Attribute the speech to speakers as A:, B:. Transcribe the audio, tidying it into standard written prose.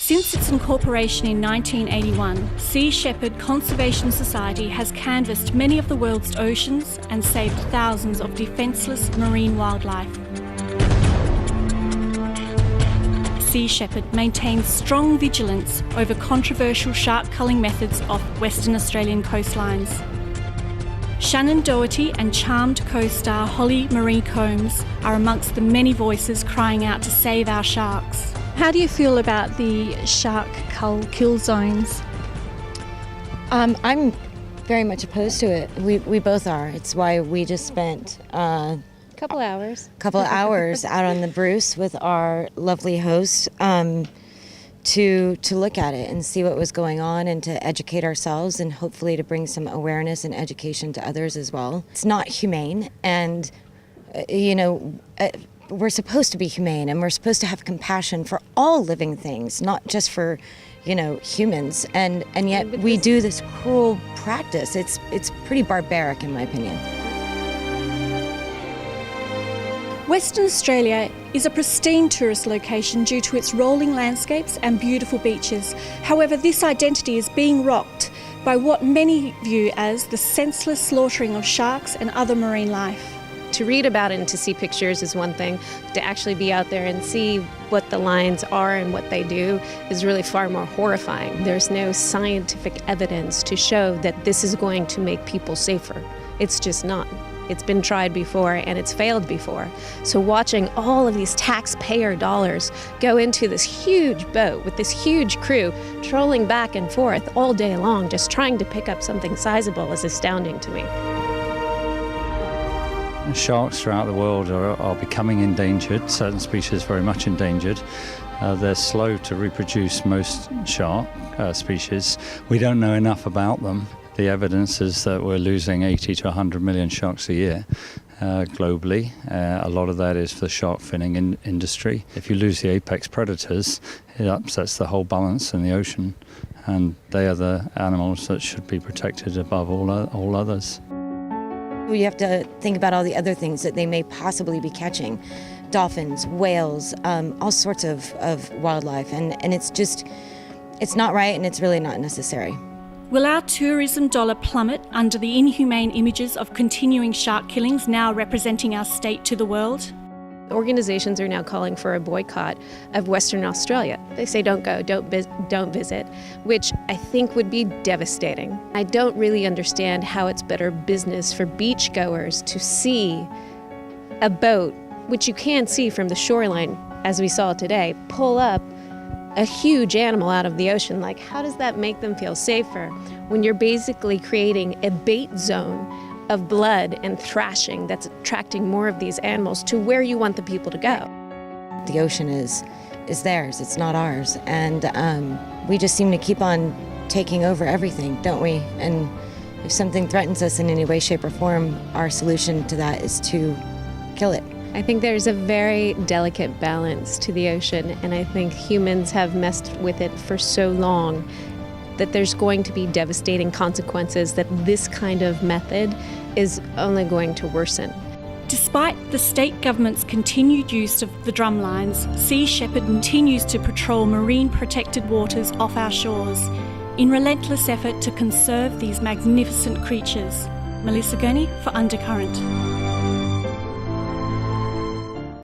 A: Since its incorporation in 1981, Sea Shepherd Conservation Society has canvassed many of the world's oceans and saved thousands of defenceless marine wildlife. Sea Shepherd maintains strong vigilance over controversial shark culling methods off Western Australian coastlines. Shannen Doherty and charmed co-star Holly Marie Combs are amongst the many voices crying out to save our sharks. How do you feel about the shark cull kill zones?
B: I'm very much opposed to it. We both are. It's why we just spent
C: couple hours
B: out on the Bruce with our lovely host to look at it and see what was going on and to educate ourselves and hopefully to bring some awareness and education to others as well. It's not humane, and we're supposed to be humane, and we're supposed to have compassion for all living things, not just for humans, and yet we do this cruel practice. It's pretty barbaric in my opinion.
A: Western Australia is a pristine tourist location due to its rolling landscapes and beautiful beaches. However, this identity is being rocked by what many view as the senseless slaughtering of sharks and other marine life.
C: To read about it and to see pictures is one thing, to actually be out there and see what the lines are and what they do is really far more horrifying. There's no scientific evidence to show that this is going to make people safer. It's just not. It's been tried before and it's failed before. So watching all of these taxpayer dollars go into this huge boat with this huge crew trolling back and forth all day long just trying to pick up something sizable is astounding to me.
D: Sharks throughout the world are becoming endangered, certain species very much endangered. They're slow to reproduce, most shark species. We don't know enough about them. The evidence is that we're losing 80 to 100 million sharks a year globally. A lot of that is for the shark finning industry. If you lose the apex predators, it upsets the whole balance in the ocean, and they are the animals that should be protected above all others.
B: You have to think about all the other things that they may possibly be catching. Dolphins, whales, all sorts of wildlife, and it's not right, and it's really not necessary.
A: Will our tourism dollar plummet under the inhumane images of continuing shark killings now representing our state to the world?
C: Organizations are now calling for a boycott of Western Australia. They say don't go, don't visit, which I think would be devastating. I don't really understand how it's better business for beachgoers to see a boat, which you can see from the shoreline, as we saw today, pull up a huge animal out of the ocean. Like, how does that make them feel safer when you're basically creating a bait zone of blood and thrashing that's attracting more of these animals to where you want the people to go?
B: The ocean is theirs, it's not ours, and we just seem to keep on taking over everything, don't we? And if something threatens us in any way, shape, or form, our solution to that is to kill it.
C: I think there's a very delicate balance to the ocean, and I think humans have messed with it for so long that there's going to be devastating consequences, that this kind of method is only going to worsen.
A: Despite the state government's continued use of the drumlines, Sea Shepherd continues to patrol marine protected waters off our shores in relentless effort to conserve these magnificent creatures. Masilamony for Undercurrent.